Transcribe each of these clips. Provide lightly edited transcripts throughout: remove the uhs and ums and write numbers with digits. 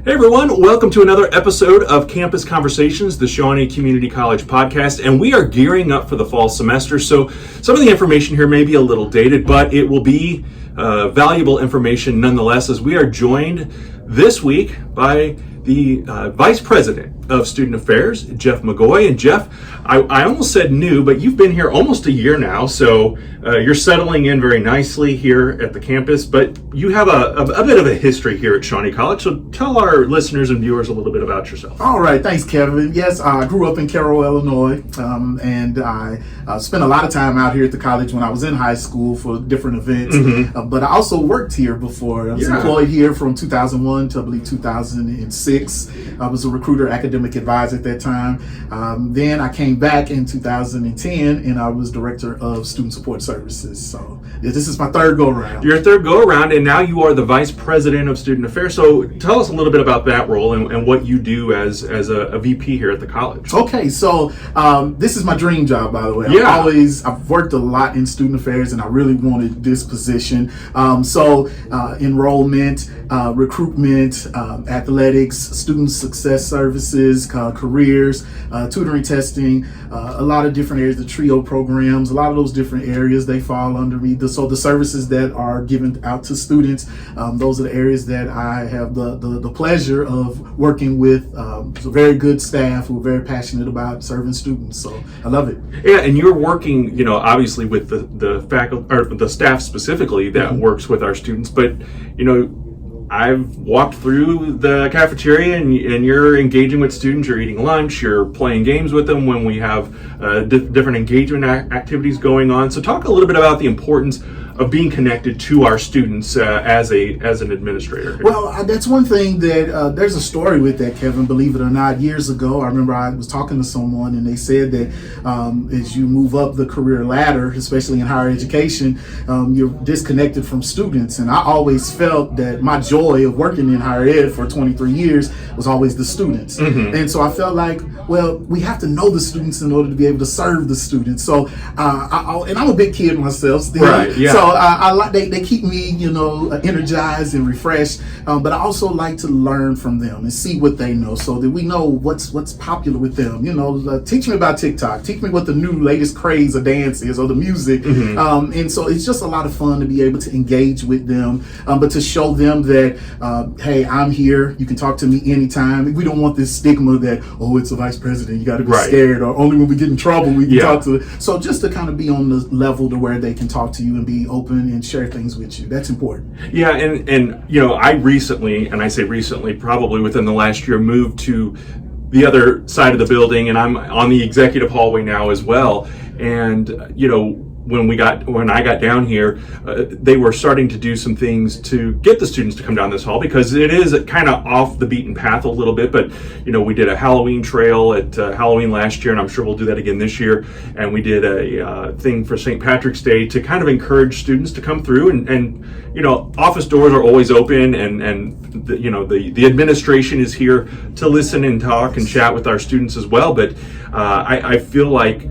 Hey everyone, welcome to another episode of Campus Conversations, the Shawnee Community College podcast, and we are gearing up for the fall semester, so some of the information here may be a little dated, but it will be valuable information nonetheless, as we are joined this week by the Vice President of Student Affairs, Jeff McGoy. And Jeff, I almost said new, but you've been here almost a year now, so you're settling in very nicely here at the campus, but you have a bit of a history here at Shawnee College, so tell our listeners and viewers a little bit about yourself. All right, thanks, Kevin. Yes, I grew up in Carroll, Illinois, and I spent a lot of time out here at the college when I was in high school for different events, but I also worked here before. I was employed here from 2001 to, I believe, 2006. I was a recruiter, academic advisor at that time. Then I came back in 2010, and I was director of student support services. So this is my third go-around. Your third go-around, and now you are the Vice President of Student Affairs. So tell us a little bit about that role and what you do as a VP here at the college. Okay, so this is my dream job, by the way. I've worked a lot in student affairs, and I really wanted this position. Enrollment, recruitment, athletics, student success services, careers, tutoring, testing, a lot of different areas, the TRIO programs, a lot of those different areas, they fall under me. So the services that are given out to students, those are the areas that I have the pleasure of working with very good staff who are very passionate about serving students. So I love it. Yeah, and you're working, obviously with the faculty or the staff specifically that works with our students, but I've walked through the cafeteria and you're engaging with students, you're eating lunch, you're playing games with them when we have different engagement activities going on. So talk a little bit about the importance of being connected to our students as an administrator. Well, that's one thing that there's a story with that, Kevin, believe it or not. Years ago, I remember I was talking to someone and they said that as you move up the career ladder, especially in higher education, you're disconnected from students. And I always felt that my joy of working in higher ed for 23 years was always the students. And so I felt like, well, we have to know the students in order to be able to serve the students. So, and I'm a big kid myself still. Right, yeah. So I like they keep me, energized and refreshed. But I also like to learn from them and see what they know, so that we know what's popular with them. Teach me about TikTok. Teach me what the new latest craze of dance is or the music. And so it's just a lot of fun to be able to engage with them, but to show them that, hey, I'm here. You can talk to me anytime. We don't want this stigma that, oh, it's a vice president, you got to be scared, or only when we get in trouble we can talk to. So just to kind of be on the level to where they can talk to you and be open and share things with you. That's important. Yeah, and I recently, and I say recently, probably within the last year, moved to the other side of the building, and I'm on the executive hallway now as well. And when I got down here, they were starting to do some things to get the students to come down this hall, because it is kind of off the beaten path a little bit. But we did a Halloween trail at Halloween last year, and I'm sure we'll do that again this year. And we did a thing for St. Patrick's Day to kind of encourage students to come through. And office doors are always open, and the administration is here to listen and talk and chat with our students as well. But I feel like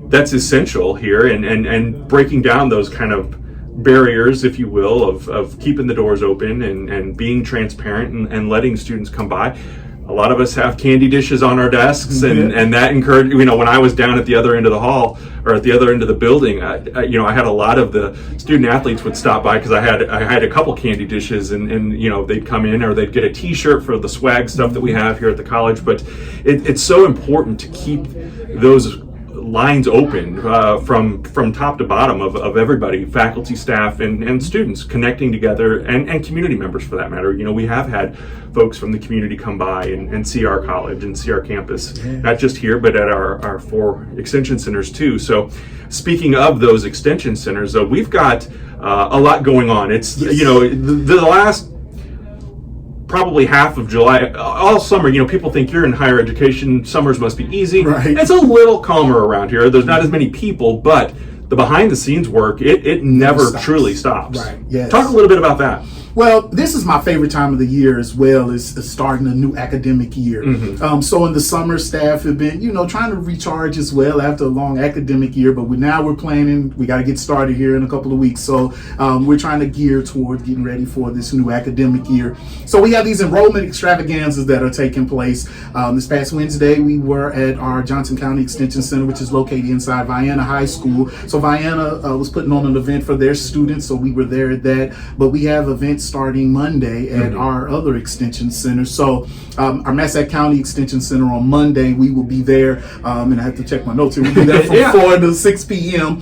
that's essential here, and breaking down those kind of barriers, if you will, of keeping the doors open and being transparent and letting students come by. A lot of us have candy dishes on our desks, and that encouraged, when I was down at the other end of the hall or at the other end of the building, I had a lot of the student athletes would stop by because I had a couple candy dishes, and they'd come in, or they'd get a t-shirt for the swag stuff that we have here at the college. But it's so important to keep those lines open from top to bottom of everybody, faculty, staff, and students connecting together, and community members for that matter. We have had folks from the community come by and see our college and see our campus, not just here, but at our 4 extension centers too. So speaking of those extension centers, we've got a lot going on. It's, the last probably half of July, all summer, people think you're in higher education, summers must be easy. Right. It's a little calmer around here. There's not as many people, but the behind the scenes work, it never truly stops. Right. Yes. Talk a little bit about that. Well, this is my favorite time of the year as well, is starting a new academic year. So in the summer, staff have been, trying to recharge as well after a long academic year, but now we're planning, we got to get started here in a couple of weeks. So we're trying to gear toward getting ready for this new academic year. So we have these enrollment extravaganzas that are taking place. This past Wednesday, we were at our Johnson County Extension Center, which is located inside Vienna High School. So Vienna was putting on an event for their students, so we were there at that. But we have events starting Monday at our other extension center. So our Massac County Extension Center on Monday, we will be there, and I have to check my notes here. We'll be there from 4 to 6 p.m.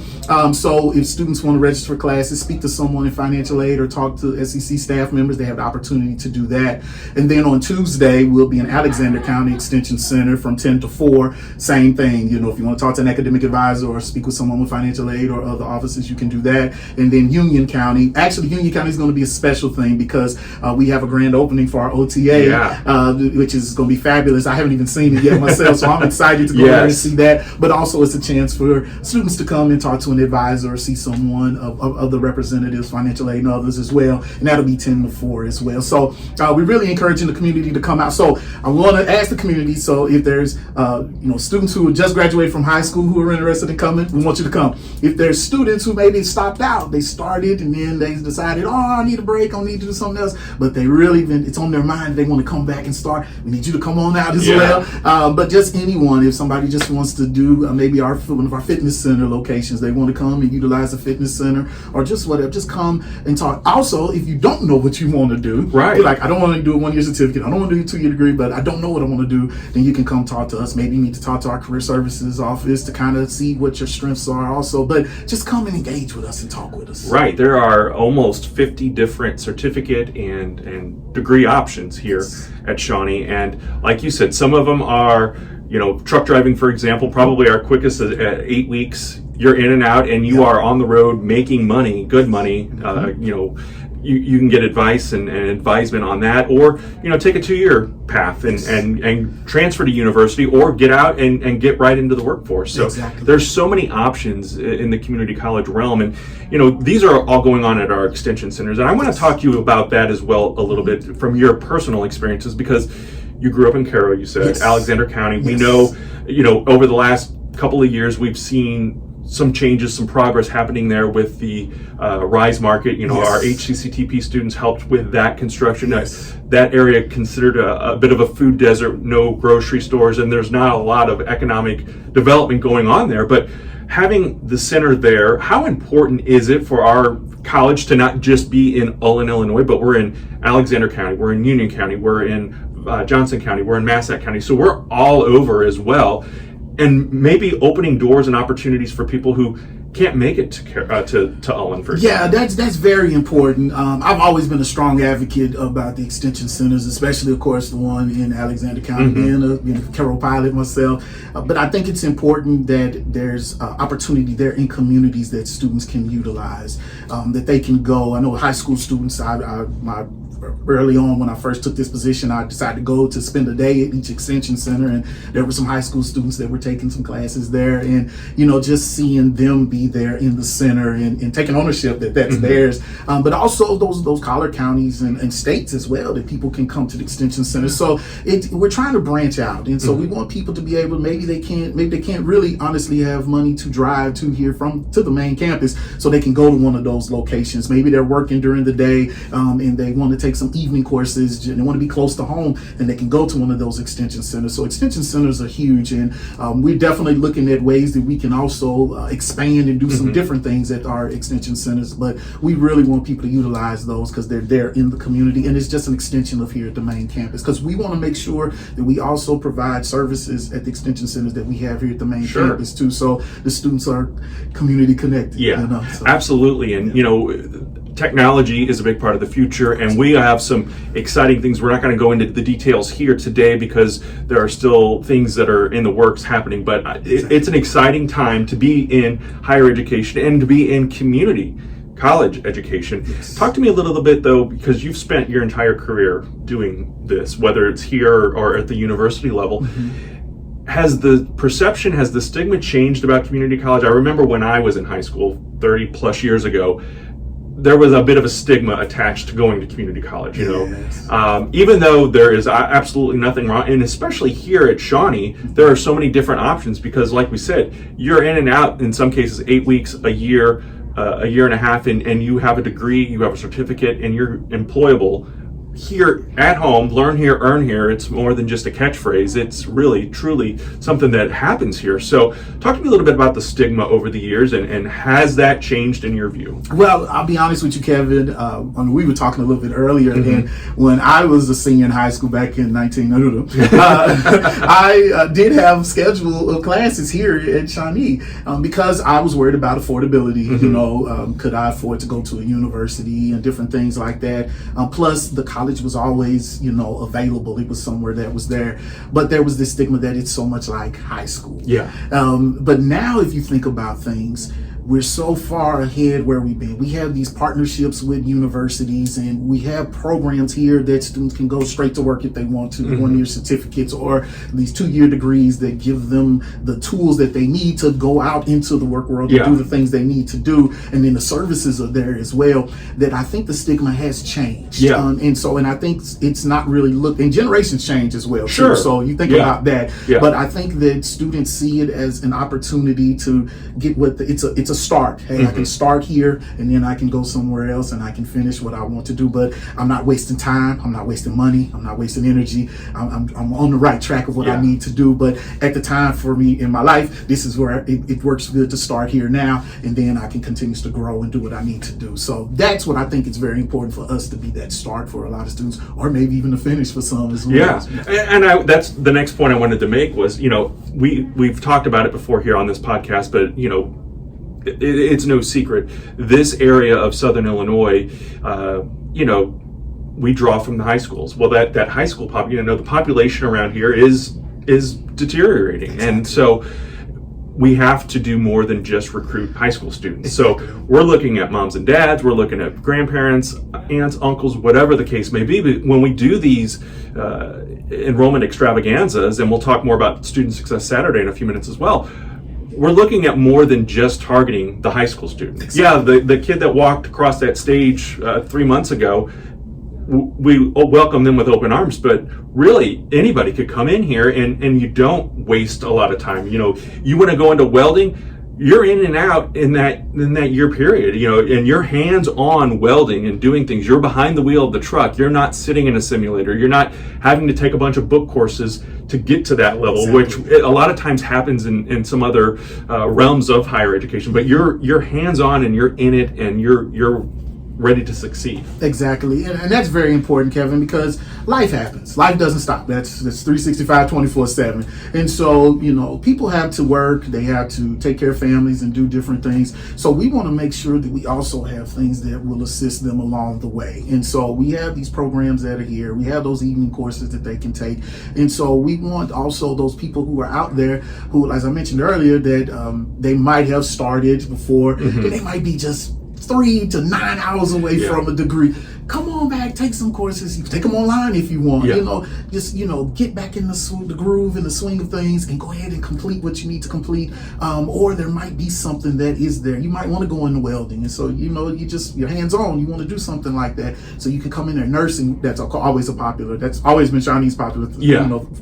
So if students want to register for classes, speak to someone in financial aid, or talk to SCC staff members, they have the opportunity to do that. And then on Tuesday, we'll be in Alexander County Extension Center from 10 to 4. Same thing, if you want to talk to an academic advisor or speak with someone with financial aid or other offices, you can do that. And then Union County is going to be a special thing because we have a grand opening for our OTA, which is going to be fabulous. I haven't even seen it yet myself, so I'm excited to go there and see that. But also it's a chance for students to come and talk to an advisor or see someone of the representatives, financial aid and others as well. And that'll be 10 to 4 as well. So we're really encouraging the community to come out. So I want to ask the community, so if there's students who just graduated from high school who are interested in coming, we want you to come. If there's students who maybe stopped out, they started and then they decided, I need a break, I need to do something else, but they really it's on their mind, they want to come back and start, we need you to come on out as well. But just anyone, if somebody just wants to do maybe one of our fitness center locations, they want to come and utilize the fitness center or just whatever, just come and talk. Also, if you don't know what you want to do, you're like, I don't want to do a 1-year certificate, I don't want to do a 2-year degree, but I don't know what I want to do, then you can come talk to us. Maybe you need to talk to our career services office to kind of see what your strengths are also, but just come and engage with us and talk with us. Right. There are almost 50 different certificate and degree options here at Shawnee. And like you said, some of them are, truck driving, for example, probably our quickest at 8 weeks. You're in and out and you are on the road making money, good money. You can get advice and advisement on that, or take a 2-year path and transfer to university, or get out and get right into the workforce. So there's so many options in the community college realm, and these are all going on at our extension centers. And I want to talk to you about that as well a little bit from your personal experiences, because you grew up in Cairo, you said, Alexander County. We know, over the last couple of years we've seen some changes, some progress happening there with the Rise Market. Our HCCTP students helped with that construction. That area considered a bit of a food desert, no grocery stores, and there's not a lot of economic development going on there. But having the center there, how important is it for our college to not just be in Ullin, Illinois, but we're in Alexander County, we're in Union County, we're in Johnson County, we're in Massac County, so we're all over as well. And maybe opening doors and opportunities for people who can't make it to Ullin, for example. Yeah, that's very important. I've always been a strong advocate about the extension centers, especially, of course, the one in Alexander County, being a Cairo pilot myself. But I think it's important that there's opportunity there in communities that students can utilize, that they can go. I know high school students, early on when I first took this position, I decided to go to spend a day at each extension center, and there were some high school students that were taking some classes there, and just seeing them be there in the center and taking ownership that's theirs, but also those collar counties and states as well, that people can come to the extension center. So we're trying to branch out, and so we want people to be able, maybe they can't really honestly have money to drive to the main campus, so they can go to one of those locations. Maybe they're working during the day, and they want to take some evening courses and they want to be close to home, and they can go to one of those extension centers. So extension centers are huge, and we're definitely looking at ways that we can also expand and do some different things at our extension centers. But we really want people to utilize those because they're there in the community, and it's just an extension of here at the main campus, because we want to make sure that we also provide services at the extension centers that we have here at the main campus too, so the students are community connected. Absolutely. And technology is a big part of the future, and we have some exciting things. We're not going to go into the details here today because there are still things that are in the works happening, but it's an exciting time to be in higher education and to be in community college education. Talk to me a little bit, though, because you've spent your entire career doing this, whether it's here or at the university level. Has the perception, has the stigma changed about community college? I remember when I was in high school 30 plus years ago, there was a bit of a stigma attached to going to community college, Yes. even though there is absolutely nothing wrong, and especially here at Shawnee, there are so many different options because, like we said, you're in and out in some cases 8 weeks, a year and a half, and you have a degree, you have a certificate, and you're employable here at home. Learn here, earn here. It's more than just a catchphrase. It's really, truly something that happens here. So talk to me a little bit about the stigma over the years, and has that changed in your view? Well, I'll be honest with you, Kevin. We were talking a little bit earlier, and when I was a senior in high school back in 1900, I did have a schedule of classes here at Shawnee because I was worried about affordability. Could I afford to go to a university and different things like that? Plus, the college was always, available. It was somewhere that was there, but there was this stigma that it's so much like high school. Yeah. But now, if you think about things, we're so far ahead where we've been. We have these partnerships with universities, and we have programs here that students can go straight to work if they want to, 1-year certificates or these 2-year degrees that give them the tools that they need to go out into the work world to do the things they need to do. And then the services are there as well, that I think the stigma has changed. Yeah. And I think it's not really and generations change as well. Sure. Too. So you think about that. Yeah. But I think that students see it as an opportunity to get it's a start. Hey, I can start here, and then I can go somewhere else, and I can finish what I want to do. But I'm not wasting time. I'm not wasting money. I'm not wasting energy. I'm on the right track of what I need to do. But at the time for me in my life, this is where it works good to start here now, and then I can continue to grow and do what I need to do. So that's what I think is very important for us to be that start for a lot of students, or maybe even the finish for some as well. Yeah, and that's the next point I wanted to make was, we've talked about it before here on this podcast, but it's no secret. This area of Southern Illinois, we draw from the high schools. Well, that high school the population around here is deteriorating, and so we have to do more than just recruit high school students. So we're looking at moms and dads, we're looking at grandparents, aunts, uncles, whatever the case may be. But when we do these enrollment extravaganzas, and we'll talk more about Student Success Saturday in a few minutes as well, we're looking at more than just targeting the high school student. Exactly. Yeah, the kid that walked across that stage 3 months ago, we welcome them with open arms, but really anybody could come in here, and you don't waste a lot of time. You want to go into welding, you're in and out in that year period, and you're hands-on welding and doing things. You're behind the wheel of the truck. You're not sitting in a simulator. You're not having to take a bunch of book courses to get to that level, which a lot of times happens in some other realms of higher education. But you're hands-on, and you're in it, and you're ready to succeed. Exactly. And that's very important, Kevin, because life happens. Life doesn't stop. That's 365, 24/7. And so, people have to work, they have to take care of families and do different things. So we want to make sure that we also have things that will assist them along the way. And so we have these programs that are here. We have those evening courses that they can take. And so we want also those people who are out there who, as I mentioned earlier, that they might have started before, and they might be just 3 to 9 hours away from a degree. Come on back, take some courses. You can take them online if you want. Just get back in the groove and the swing of things, and go ahead and complete what you need to complete. Or there might be something that is there. You might want to go into welding, and so you're hands on. You want to do something like that, so you can come in there. Nursing, that's always that's always been Shawnee's popular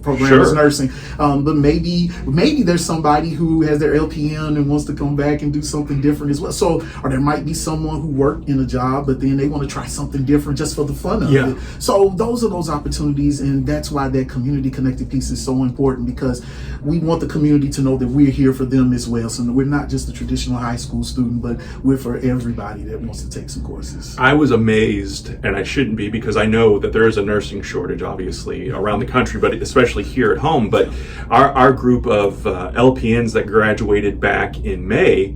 program is nursing. But maybe there's somebody who has their LPN and wants to come back and do something different as well. So, or there might be someone who worked in a job, but then they want to try something different just for the fun of it. So those are those opportunities, and that's why that community connected piece is so important, because we want the community to know that we're here for them as well. So we're not just a traditional high school student, but we're for everybody that wants to take some courses. I was amazed, and I shouldn't be, because I know that there is a nursing shortage obviously around the country, but especially here at home. But our group of LPNs that graduated back in May,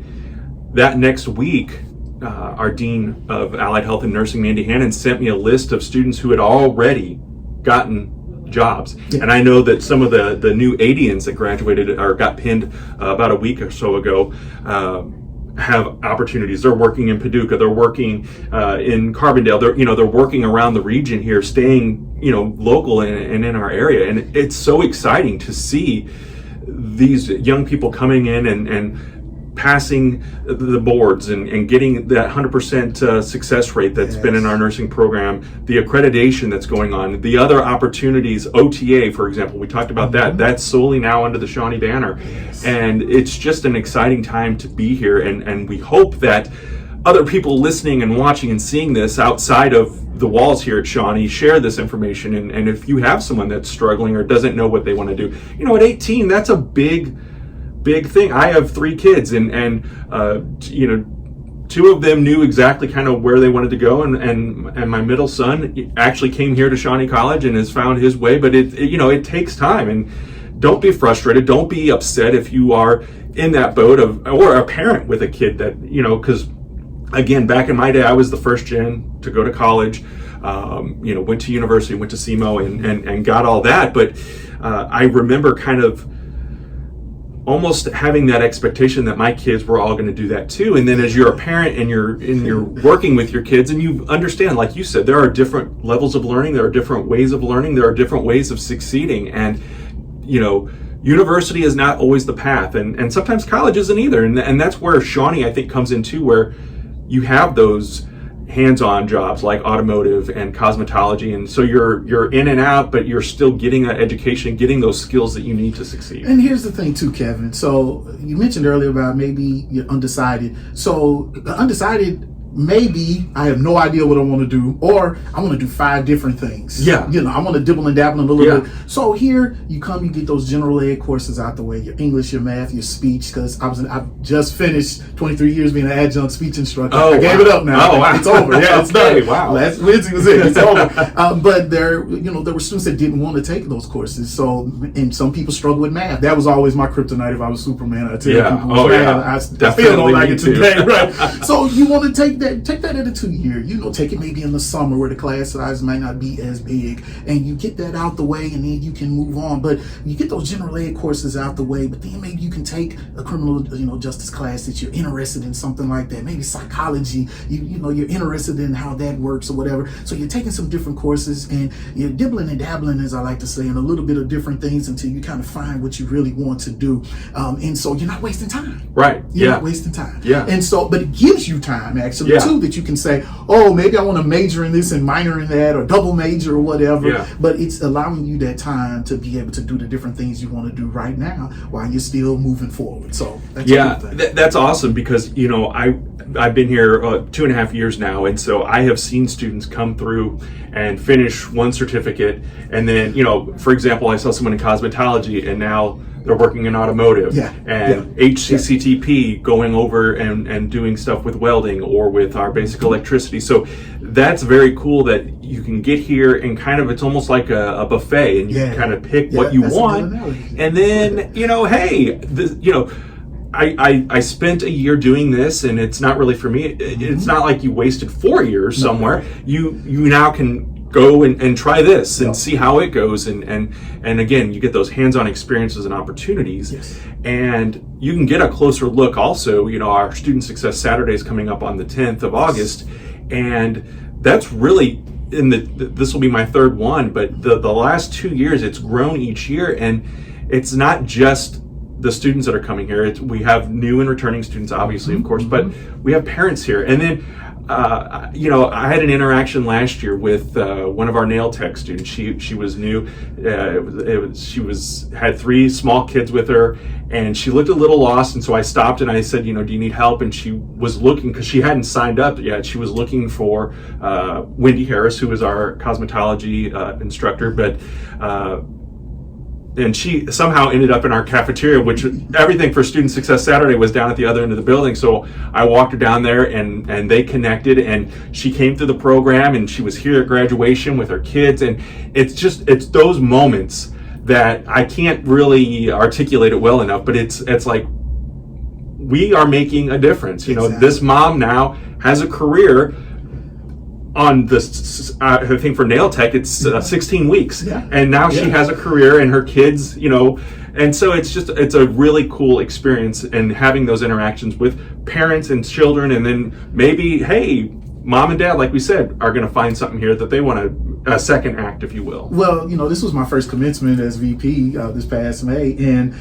that next week, our Dean of Allied Health and Nursing, Mandy Hannon, sent me a list of students who had already gotten jobs. And I know that some of the new ADNs that graduated or got pinned about a week or so ago have opportunities. They're working in Paducah, they're working in Carbondale, they're working around the region here, staying local and in our area. And it's so exciting to see these young people coming in and passing the boards and getting that 100% success rate that's been in our nursing program, the accreditation that's going on, the other opportunities, OTA, for example, we talked about that's solely now under the Shawnee banner. And it's just an exciting time to be here. And we hope that other people listening and watching and seeing this outside of the walls here at Shawnee share this information. And if you have someone that's struggling or doesn't know what they want to do, at 18, that's a big thing. I have 3 kids, and 2 of them knew exactly kind of where they wanted to go, and my middle son actually came here to Shawnee College and has found his way. But it takes time, and don't be frustrated. Don't be upset if you are in that boat or a parent with a kid that because again, back in my day, I was the first gen to go to college. Went to university, went to SEMO, and got all that. But I remember kind of almost having that expectation that my kids were all going to do that too. And then as you're a parent and you're working with your kids, and you understand, like you said, there are different levels of learning, there are different ways of learning, there are different ways of succeeding. And university is not always the path, and sometimes college isn't either. And that's where Shawnee, I think, comes into, where you have those hands-on jobs like automotive and cosmetology, and so you're in and out, but you're still getting that education, getting those skills that you need to succeed. And here's the thing too, Kevin. So you mentioned earlier about maybe you're undecided. So the undecided, maybe I have no idea what I want to do, or I want to do 5 different things. Yeah. I want to dibble and dabble a little bit. So here you come, you get those general ed courses out the way, your English, your math, your speech, because I've just finished 23 years being an adjunct speech instructor. I gave it up now. Oh, wow. It's over. Yeah, it's okay, done. wow. Last Wednesday was it. It's over. But there were students that didn't want to take those courses. So, and some people struggle with math. That was always my kryptonite. If I was Superman, I tell people, I still don't like it today. Right. So you want to take that at a 2-year, take it maybe in the summer where the class size might not be as big, and you get that out the way, and then you can move on. But you get those general ed courses out the way, but then maybe you can take a criminal justice class that you're interested in, something like that, maybe psychology, you're interested in how that works or whatever. So you're taking some different courses, and you're dibbling and dabbling, as I like to say, in a little bit of different things until you kind of find what you really want to do. And so you're not wasting time. Right. You're not wasting time. Yeah. And so, but it gives you time actually too, that you can say, oh, maybe I want to major in this and minor in that, or double major or whatever. Yeah. But it's allowing you that time to be able to do the different things you want to do right now while you're still moving forward. So that's a good thing. That's awesome, because I've been here 2.5 years now, and so I have seen students come through and finish one certificate, and then for example, I saw someone in cosmetology, and now they're working in automotive, HCCTP going over and doing stuff with welding or with our basic electricity. So that's very cool that you can get here and kind of, it's almost like a buffet, and you can kind of pick what you want. And then, I spent a year doing this, and it's not really for me. It's not like you wasted 4 years somewhere. You now can go and try this and see how it goes, and again, you get those hands-on experiences and opportunities. And you can get a closer look also. Our Student Success Saturday is coming up on the 10th of August, and that's really this will be my 3rd one, but the last 2 years it's grown each year, and it's not just the students that are coming here. We have new and returning students, obviously, of course, but we have parents here. And then I had an interaction last year with one of our nail tech students. She was new. She had 3 small kids with her, and she looked a little lost. And so I stopped and I said, do you need help? And she was looking, because she hadn't signed up yet. She was looking for Wendy Harris, who was our cosmetology instructor, but and she somehow ended up in our cafeteria, which everything for Student Success Saturday was down at the other end of the building. So I walked her down there, and they connected, and she came through the program, and she was here at graduation with her kids. And it's those moments that I can't really articulate it well enough, but it's like we are making a difference. This mom now has a career on this, I think for nail tech, it's 16 weeks. And now she has a career, and her kids, and so it's a really cool experience, and having those interactions with parents and children, and then maybe, hey, mom and dad, like we said, are going to find something here that they want to second act, if you will? Well, this was my first commencement as VP this past May, and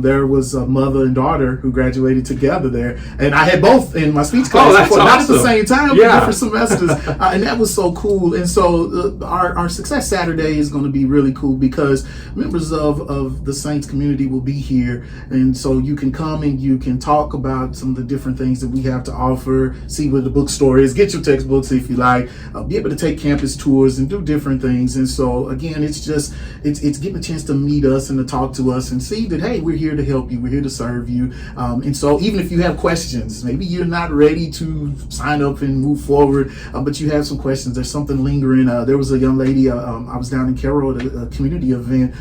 there was a mother and daughter who graduated together there, and I had both in my speech class. That's awesome. Not at the same time, but Yeah. different semesters, and that was so cool. And so our Success Saturday is going to be really cool because members of the Saints community will be here, and so you can come and you can talk about some of the different things that we have to offer, see where the bookstore is, get your textbooks if you like, be able to take campus tours and do different things. And so again, it's getting a chance to meet us and to talk to us and see that, hey, we're here to help you, we're here to serve you. And so even if you have questions, maybe you're not ready to sign up and move forward, but you have some questions, there's something lingering. There was a young lady, I was down in Carroll at a community event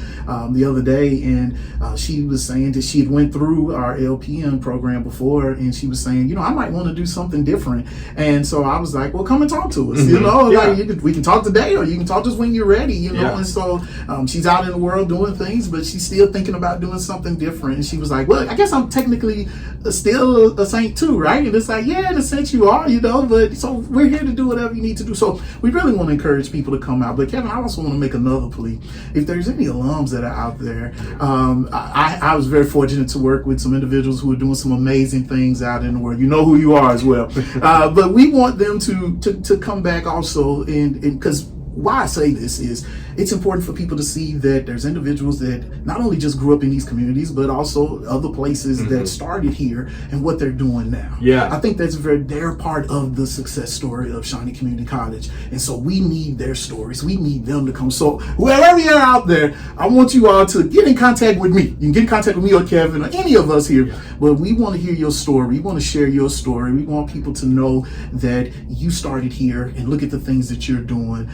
the other day, and she was saying that she had went through our LPM program before, and she was saying, I might want to do something different. And so I was like, well, come and talk to us. Mm-hmm. We can talk today, or you can talk to us when you're ready. Yeah. And so she's out in the world doing things, but she's still thinking about doing something different. And she was like, well, I guess I'm technically still a saint too, right? And it's like, yeah, in a sense you are, but so we're here to do whatever you need to do. So we really want to encourage people to come out. But Kevin, I also want to make another plea. If there's any alums that are out there, I was very fortunate to work with some individuals who are doing some amazing things out in the world. You know who you are as well. But we want them to come back also, and because why I say this is it's important for people to see that there's individuals that not only just grew up in these communities, but also other places that started here and what they're doing now. Yeah. I think they're part of the success story of Shawnee Community College. And so we need their stories. We need them to come. So wherever you're out there, I want you all to get in contact with me. You can get in contact with me or Kevin or any of us here. Yeah. But we want to hear your story. We want to share your story. We want people to know that you started here and look at the things that you're doing,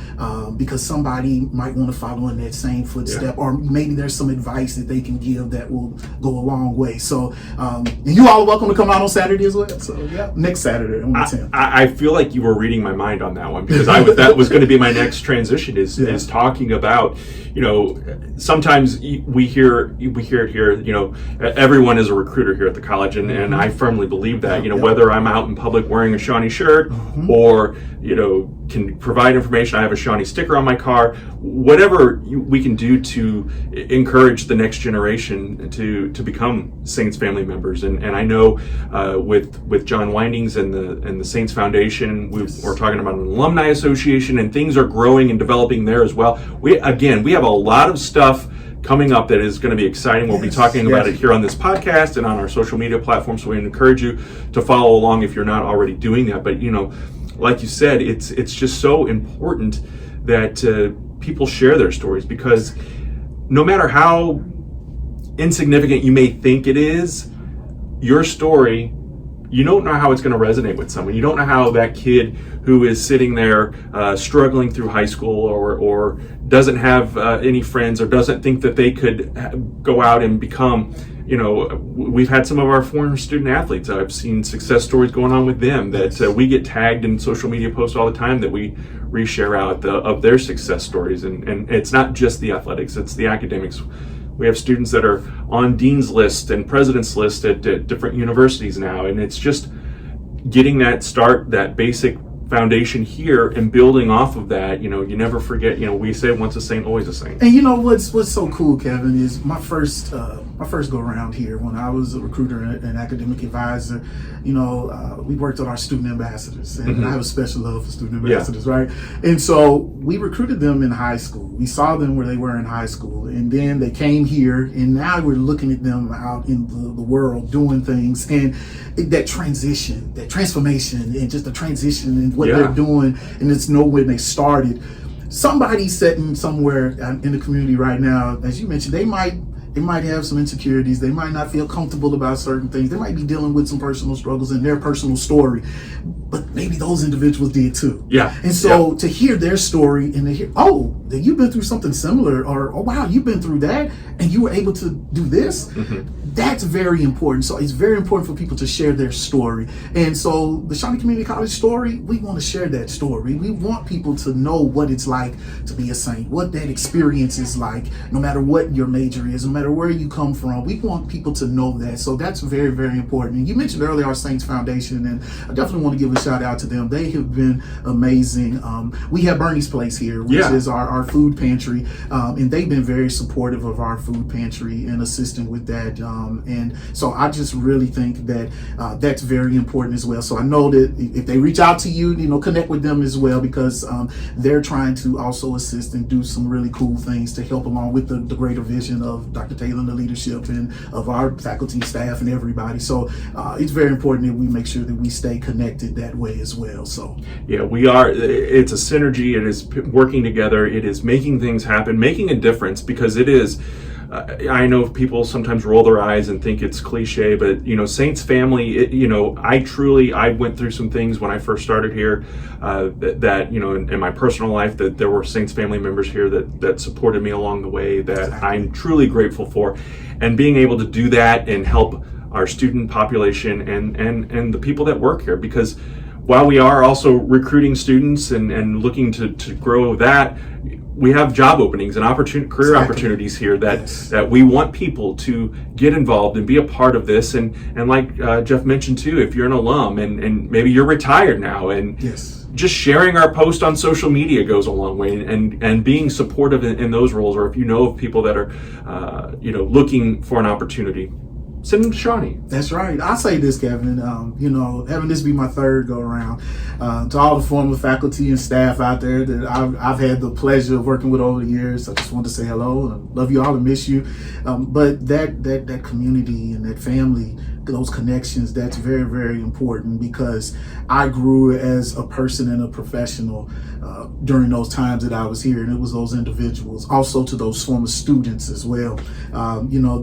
because somebody might want to follow in that same footstep, or maybe there's some advice that they can give that will go a long way. So, and you all are welcome to come out on Saturday as well. So, next Saturday on the 10th. I feel like you were reading my mind on that one, because that was going to be my next transition is talking about, sometimes we hear it here, everyone is a recruiter here at the college, and I firmly believe that, whether I'm out in public wearing a Shawnee shirt or, can provide information. I have a Shawnee sticker on my car. Whatever we can do to encourage the next generation to become Saints family members, and I know with John Windings and the Saints Foundation, we're talking about an alumni association, and things are growing and developing there as well. We have a lot of stuff coming up that is going to be exciting. We'll be talking about it here on this podcast and on our social media platforms. So we encourage you to follow along if you're not already doing that. But like you said, it's just so important that people share their stories, because no matter how insignificant you may think it is, your story, you don't know how it's going to resonate with someone. You don't know how that kid who is sitting there struggling through high school or doesn't have any friends or doesn't think that they could go out and become, we've had some of our former student athletes. I've seen success stories going on with them that we get tagged in social media posts all the time that we reshare out of their success stories. And it's not just the athletics, it's the academics. We have students that are on dean's list and president's list at different universities now. And it's just getting that basic foundation here and building off of that. You never forget, we say once a saint, always a saint. And what's so cool, Kevin, is my first go around here when I was a recruiter and academic advisor, we worked on our student ambassadors, and I have a special love for student ambassadors, right? And so we recruited them in high school. We saw them where they were in high school, and then they came here, and now we're looking at them out in the world doing things, and that transition, that transformation, and just the transition and what they're doing, and it's when they started. Somebody sitting somewhere in the community right now, as you mentioned, they might have some insecurities. They might not feel comfortable about certain things. They might be dealing with some personal struggles in their personal story, but maybe those individuals did too. Yeah. And so to hear their story and to hear, that you've been through something similar, or, oh wow, you've been through that and you were able to do this. That's very important. So it's very important for people to share their story. And so the Shawnee Community College story, we want to share that story. We want people to know what it's like to be a saint, what that experience is like, no matter what your major is, no matter matter where you come from. We want people to know that. So that's very, very important. And you mentioned earlier our Saints Foundation, and I definitely want to give a shout out to them. They have been amazing. We have Bernie's Place here, which is our food pantry, and they've been very supportive of our food pantry and assisting with that. And so I just really think that that's very important as well. So I know that if they reach out to you, connect with them as well, because they're trying to also assist and do some really cool things to help along with the greater vision of Dr. Taylor and the leadership and of our faculty, staff, and everybody. So it's very important that we make sure that we stay connected that way as well. So yeah, we are. It's a synergy. It is working together. It is making things happen, making a difference, because it is. I know people sometimes roll their eyes and think it's cliche, but Saints family. I went through some things when I first started here that in my personal life, that there were Saints family members here that supported me along the way, that I'm truly grateful for, and being able to do that and help our student population and the people that work here, because while we are also recruiting students and looking to grow that, we have job openings and career opportunities here that we want people to get involved and be a part of this. And like Jeff mentioned too, if you're an alum and maybe you're retired now, and just sharing our post on social media goes a long way, and being supportive in those roles, or if you know of people that are looking for an opportunity, send them to Shawnee. That's right. I'll say this, Kevin. Having this be my third go around, to all the former faculty and staff out there that I've had the pleasure of working with over the years, I just want to say hello and love you all and miss you. But that community and that family, those connections, that's very, very important, because I grew as a person and a professional during those times that I was here, and it was those individuals. Also to those former students as well.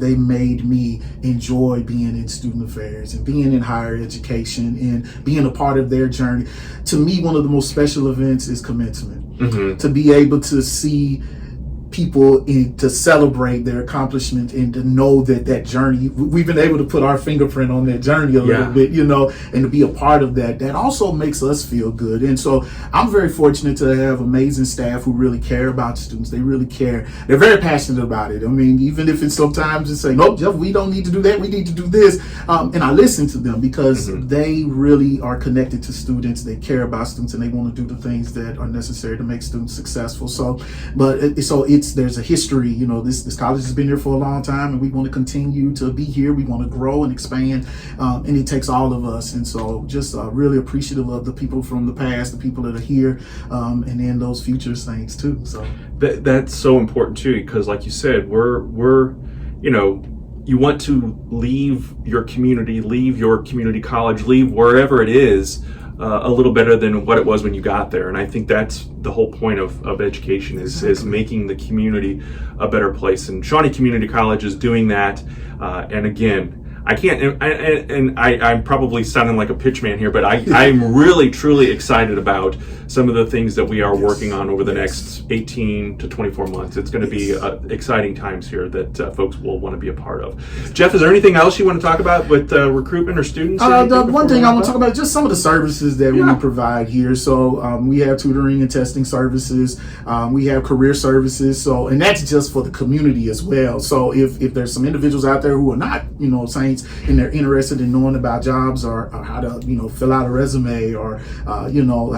They made me enjoy being in student affairs and being in higher education and being a part of their journey. To me, one of the most special events is commencement. Mm-hmm. To be able to see people to celebrate their accomplishment and to know that journey, we've been able to put our fingerprint on that journey a little bit, and to be a part of that also makes us feel good. And so I'm very fortunate to have amazing staff who really care about students. They really care. They're very passionate about it. I mean, even if it's sometimes it's saying, nope, Jeff, we don't need to do that. We need to do this. And I listen to them, because they really are connected to students. They care about students, and they want to do the things that are necessary to make students successful. There's a history, this college has been here for a long time, and we want to continue to be here. We want to grow and expand, and it takes all of us. And so just really appreciative of the people from the past, the people that are here, and then those future Saints too. So that's so important too, because like you said, we're you want to leave your community college, leave wherever it is, a little better than what it was when you got there. And I think that's the whole point of education, is making the community a better place. And Shawnee Community College is doing that. And again, I can't, and I'm probably sounding like a pitch man here, but I'm really, truly excited about some of the things that we are working on over the next 18 to 24 months. It's going to be exciting times here that folks will want to be a part of. Jeff, is there anything else you want to talk about with recruitment or students? The one thing I want to talk about is just some of the services that we provide here. So we have tutoring and testing services. We have career services. So, and that's just for the community as well. So if there's some individuals out there who are not, Saints, and they're interested in knowing about jobs or how to, fill out a resume or,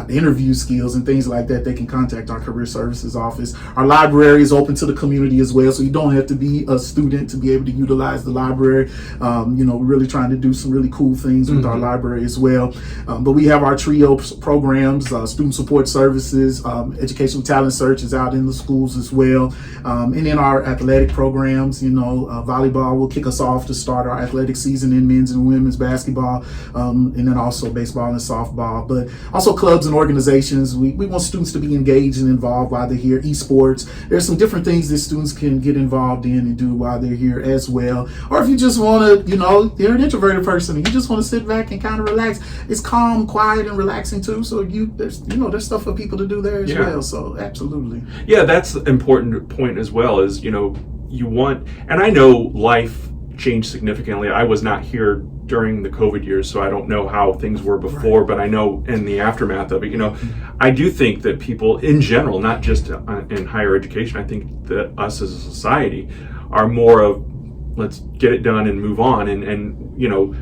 interview skills and things like that, they can contact our career services office. Our library is open to the community as well, so you don't have to be a student to be able to utilize the library. We're really trying to do some really cool things with our library as well. But we have our trio programs, student support services, educational talent search is out in the schools as well. And then our athletic programs, volleyball will kick us off to start our athletic season in men's and women's basketball, and then also baseball and softball, but also clubs and organizations. We want students to be engaged and involved while they're here. Esports, there's some different things that students can get involved in and do while they're here as well. Or if you just want to, you're an introverted person and you just want to sit back and kind of relax, it's calm, quiet, and relaxing too. So there's stuff for people to do there as well. So absolutely. Yeah, that's an important point as well, is, you want, and I know life changed significantly. I was not here during the COVID years, so I don't know how things were before, but I know in the aftermath of it, I do think that people in general, not just in higher education, I think that us as a society are more of let's get it done and move on. And you know,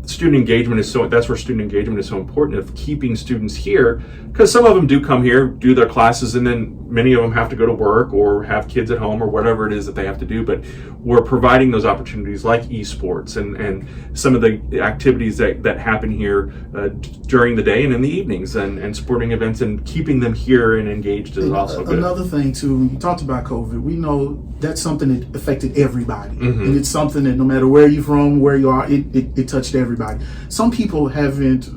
student engagement is that's where student engagement is so important, of keeping students here, because some of them do come here, do their classes, and then many of them have to go to work or have kids at home or whatever it is that they have to do. But we're providing those opportunities like esports and some of the activities that happen here during the day and in the evenings, and sporting events, and keeping them here and engaged is also good. Another thing too, when you talked about COVID, we know that's something that affected everybody. And it's something that no matter where you're from, where you are, it touched everybody. Some people haven't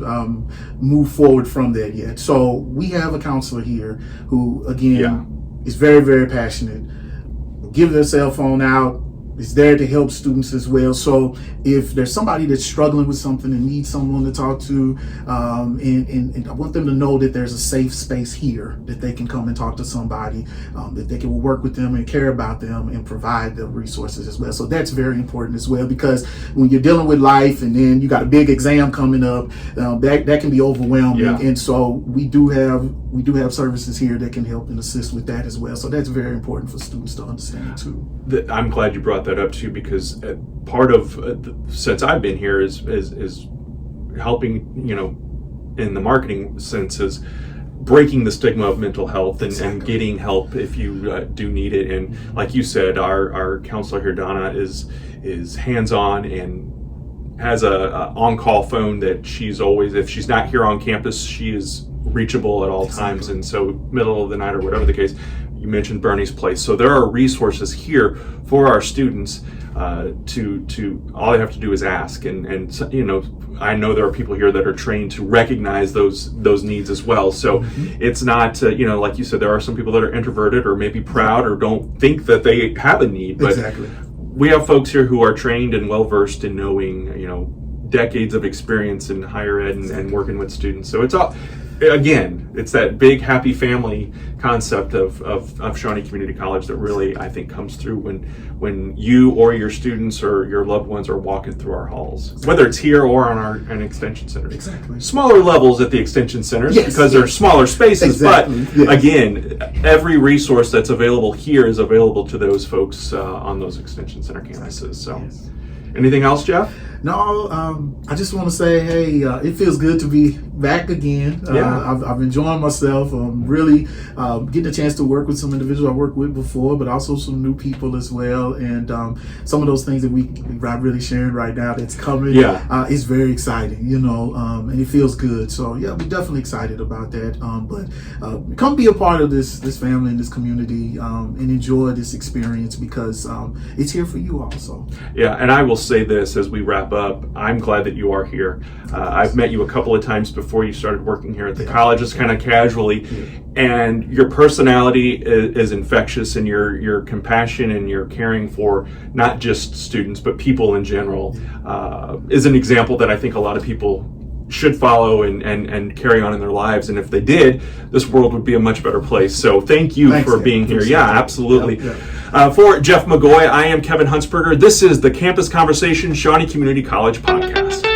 moved forward from that yet. So we have a counselor here who, again, is very, very passionate. Give their cell phone out. Is there to help students as well. So if there's somebody that's struggling with something and needs someone to talk to, and I want them to know that there's a safe space here, that they can come and talk to somebody, that they can work with them and care about them and provide the resources as well. So that's very important as well, because when you're dealing with life and then you got a big exam coming up, that can be overwhelming. And so we do have services here that can help and assist with that as well. So that's very important for students to understand too. I'm glad you brought that up too, because part of since I've been here is helping, you know, in the marketing sense, is breaking the stigma of mental health and getting help if you do need it. And like you said, our counselor here, Donna, is hands-on and has a on-call phone that she's always, if she's not here on campus, she is reachable at all times. And so middle of the night or whatever the case. You mentioned Bernie's Place. So there are resources here for our students to all they have to do is ask. And you know, I know there are people here that are trained to recognize those needs as well. So it's not, you know, like you said, there are some people that are introverted or maybe proud or don't think that they have a need. But we have folks here who are trained and well-versed in knowing, you know, decades of experience in higher ed and working with students. So it's all, again, it's that big happy family concept of Shawnee Community College that really, I think, comes through when you or your students or your loved ones are walking through our halls, whether it's here or on an extension center. Smaller levels at the extension centers because they're smaller spaces, but again, every resource that's available here is available to those folks on those extension center campuses. So anything else, Jeff? No, I just want to say, hey, it feels good to be back again. I've enjoyed myself. Really getting a chance to work with some individuals I worked with before, but also some new people as well. And some of those things that I'm really sharing right now that's coming is very exciting, you know, and it feels good. So, yeah, we're definitely excited about that. But come be a part of this family and this community and enjoy this experience, because it's here for you also. Yeah, and I will say this as we wrap up. I'm glad that you are here. I've met you a couple of times before you started working here at the college, just kind of casually, and your personality is infectious, and your compassion and your caring for not just students but people in general is an example that I think a lot of people should follow and carry on in their lives. And if they did, this world would be a much better place. So thank you for being here. Yeah, absolutely. For Jeff McGoy, I am Kevin Huntsberger. This is the Campus Conversation Shawnee Community College podcast.